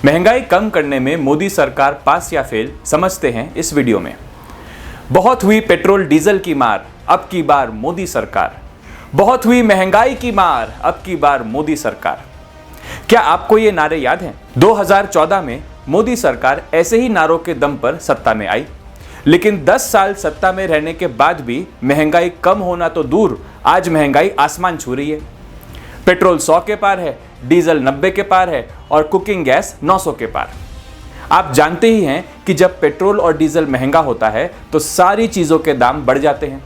महंगाई कम करने में मोदी सरकार पास या फेल, समझते हैं इस वीडियो में। बहुत हुई पेट्रोल डीजल की मार, अब की बार मोदी सरकार। बहुत हुई महंगाई की मार, अब की बार मोदी सरकार। क्या आपको ये नारे याद हैं? 2014 में मोदी सरकार ऐसे ही नारों के दम पर सत्ता में आई, लेकिन 10 साल सत्ता में रहने के बाद भी महंगाई कम होना तो दूर, आज महंगाई आसमान छू रही है। पेट्रोल 100 के पार है, डीजल 90 के पार है और कुकिंग गैस 900 के पार। आप जानते ही हैं कि जब पेट्रोल और डीजल महंगा होता है तो सारी चीज़ों के दाम बढ़ जाते हैं।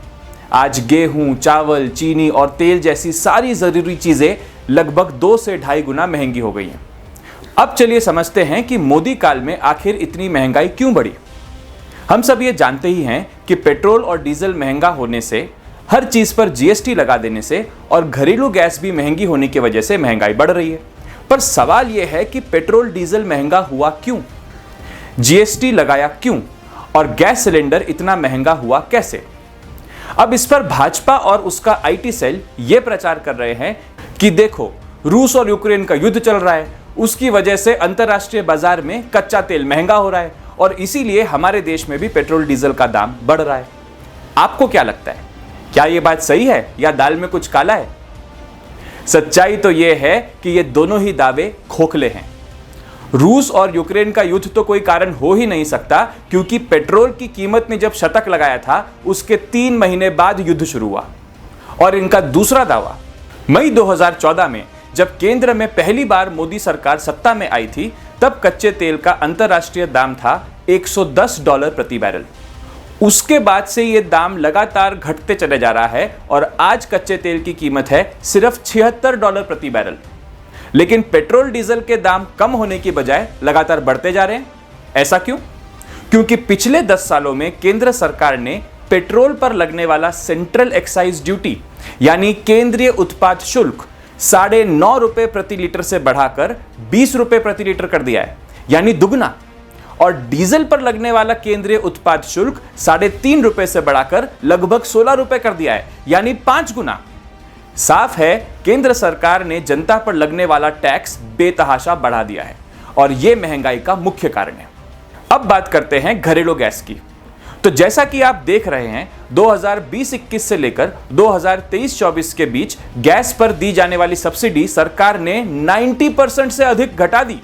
आज गेहूं, चावल, चीनी और तेल जैसी सारी ज़रूरी चीज़ें लगभग 2 से 2.5 गुना महंगी हो गई हैं। अब चलिए समझते हैं कि मोदी काल में आखिर इतनी महंगाई क्यों बढ़ी। हम सब ये जानते ही हैं कि पेट्रोल और डीजल महंगा होने से, हर चीज़ पर जीएसटी लगा देने से और घरेलू गैस भी महंगी होने की वजह से महंगाई बढ़ रही है। पर सवाल यह है कि पेट्रोल डीजल महंगा हुआ क्यों, जीएसटी लगाया क्यों और गैस सिलेंडर इतना महंगा हुआ कैसे। अब इस पर भाजपा और उसका आईटी सेल ये प्रचार कर रहे हैं कि देखो, रूस और यूक्रेन का युद्ध चल रहा है, उसकी वजह से अंतर्राष्ट्रीय बाजार में कच्चा तेल महंगा हो रहा है और इसीलिए हमारे देश में भी पेट्रोल डीजल का दाम बढ़ रहा है। आपको क्या लगता है, क्या यह बात सही है या दाल में कुछ काला है? सच्चाई तो यह है कि ये दोनों ही दावे खोखले हैं। रूस और यूक्रेन का युद्ध तो कोई कारण हो ही नहीं सकता, क्योंकि पेट्रोल की कीमत ने जब शतक लगाया था उसके 3 महीने बाद युद्ध शुरू हुआ। और इनका दूसरा दावा, मई 2014 में जब केंद्र में पहली बार मोदी सरकार सत्ता में आई थी, तब कच्चे तेल का अंतर्राष्ट्रीय दाम था $110 प्रति बैरल। उसके बाद से ये दाम लगातार घटते चले जा रहा है और आज कच्चे तेल की कीमत है सिर्फ $76 प्रति बैरल। लेकिन पेट्रोल डीजल के दाम कम होने की बजाय लगातार बढ़ते जा रहे हैं। ऐसा क्यों? क्योंकि पिछले 10 सालों में केंद्र सरकार ने पेट्रोल पर लगने वाला सेंट्रल एक्साइज ड्यूटी यानी केंद्रीय उत्पाद शुल्क ₹9.5 प्रति लीटर से बढ़ाकर ₹20 प्रति लीटर कर दिया है, यानी दुगना। और डीजल पर लगने वाला केंद्रीय उत्पाद शुल्क ₹3.5 से बढ़ाकर लगभग ₹16 कर दिया है, यानी 5 गुना। साफ है, केंद्र सरकार ने जनता पर लगने वाला टैक्स बेतहाशा बढ़ा दिया है और यह महंगाई का मुख्य कारण है। अब बात करते हैं घरेलू गैस की। तो जैसा कि आप देख रहे हैं, 2020-21 से लेकर 2023-24 के बीच गैस पर दी जाने वाली सब्सिडी सरकार ने 90% से अधिक घटा दी।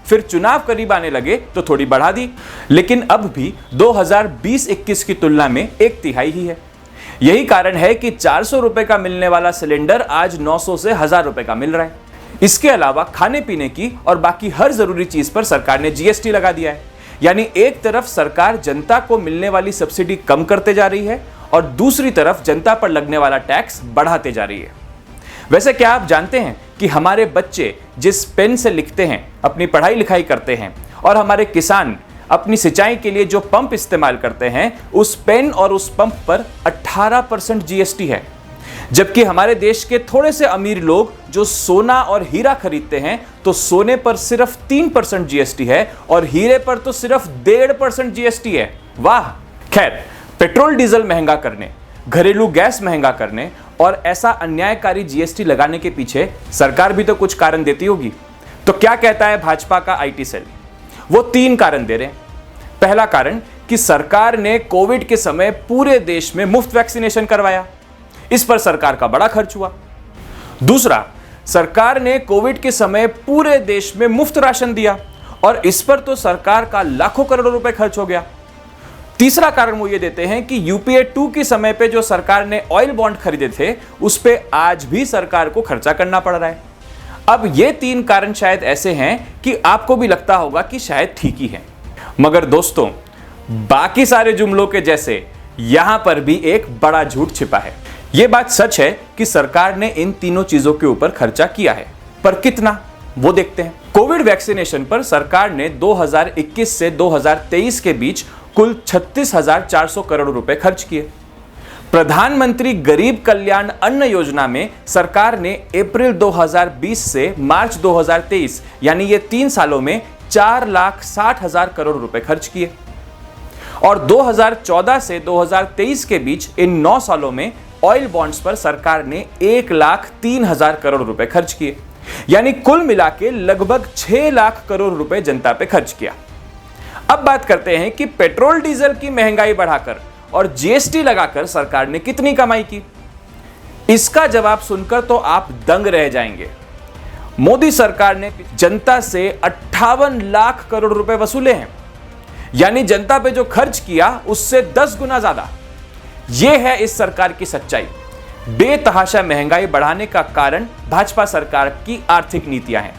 फिर चुनाव करीब आने लगे तो थोड़ी बढ़ा दी, लेकिन अब भी 2020-21 की तुलना में 1/3 ही है। यही कारण है कि ₹400 का मिलने वाला सिलेंडर आज 900 से ₹1000 का मिल रहा है। इसके अलावा खाने पीने की और बाकी हर जरूरी चीज पर सरकार ने जीएसटी लगा दिया है। यानी एक तरफ सरकार जनता को मिलने वाली सब्सिडी कम करते जा रही है और दूसरी तरफ जनता पर लगने वाला टैक्स बढ़ाते जा रही है। वैसे क्या आप जानते हैं कि हमारे बच्चे जिस पेन से लिखते हैं, अपनी पढ़ाई लिखाई करते हैं, और हमारे किसान अपनी सिंचाई के लिए जो पंप इस्तेमाल करते हैं, उस पेन और उस पंप पर 18% जीएसटी है। जबकि हमारे देश के थोड़े से अमीर लोग जो सोना और हीरा खरीदते हैं, तो सोने पर सिर्फ 3% जीएसटी है और हीरे पर तो सिर्फ 1.5% जीएसटी है। वाह! खैर, पेट्रोल डीजल महंगा करने, घरेलू गैस महंगा करने और ऐसा अन्यायकारी जीएसटी लगाने के पीछे सरकार भी तो कुछ कारण देती होगी। तो क्या कहता है भाजपा का आईटी सेल? वो 3 कारण दे रहे हैं। पहला कारण कि सरकार ने कोविड के समय पूरे देश में मुफ्त वैक्सीनेशन करवाया, इस पर सरकार का बड़ा खर्च हुआ। दूसरा, सरकार ने कोविड के समय पूरे देश में मुफ्त राशन दिया और इस पर तो सरकार का लाखों करोड़ों रुपए खर्च हो गया। तीसरा कारण वो ये देते हैं कि यूपीए 2 के समय पे जो सरकार ने ऑयल बॉन्ड खरीदे थे, उस पे आज भी सरकार को खर्चा करना पड़ रहा है। अब ये 3 कारण शायद ऐसे हैं कि आपको भी लगता होगा कि शायद ठीक ही है, मगर दोस्तों, बाकी सारे जुमलों के जैसे यहां पर भी एक बड़ा झूठ छिपा है। यह बात सच है कि सरकार ने इन तीनों चीजों के ऊपर खर्चा किया है, पर कितना, वो देखते हैं। कोविड वैक्सीनेशन पर सरकार ने 2021 से 2023 के बीच कुल 36,400 करोड़ रुपए खर्च किए। प्रधानमंत्री गरीब कल्याण अन्न योजना में सरकार ने अप्रैल 2020 से मार्च 2023 यानी ये 3 सालों में 4,60,000 करोड़ रुपए खर्च किए और 2014 से 2023 के बीच इन 9 सालों में ऑयल बॉन्ड्स पर सरकार ने 1,03,000 करोड़ रुपए खर्च किए। यानी कुल मिला के लगभग 6 लाख करोड़ रुपए जनता पे खर्च किया। अब बात करते हैं कि पेट्रोल डीजल की महंगाई बढ़ाकर और जीएसटी लगाकर सरकार ने कितनी कमाई की। इसका जवाब सुनकर तो आप दंग रह जाएंगे। मोदी सरकार ने जनता से 58 लाख करोड़ रुपए वसूले हैं, यानी जनता पे जो खर्च किया उससे 10 गुना ज्यादा। यह है इस सरकार की सच्चाई। बेतहाशा महंगाई बढ़ाने का कारण भाजपा सरकार की आर्थिक नीतियां हैं।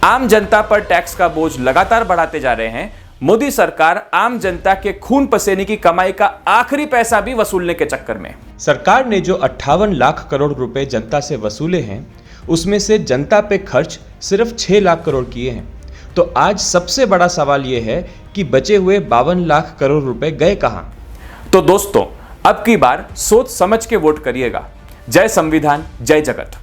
आम जनता पर टैक्स का बोझ लगातार बढ़ाते जा रहे हैं। मोदी सरकार आम जनता के खून पसीने की कमाई का आखिरी पैसा भी वसूलने के चक्कर में। सरकार ने जो 58 लाख करोड़ रुपए जनता से वसूले हैं, उसमें से जनता पे खर्च सिर्फ 6 लाख करोड़ किए हैं। तो आज सबसे बड़ा सवाल यह है कि बचे हुए 52 लाख करोड़ रुपए गए कहां? तो दोस्तों, अब की बार सोच समझ के वोट करिएगा। जय संविधान, जय जगत।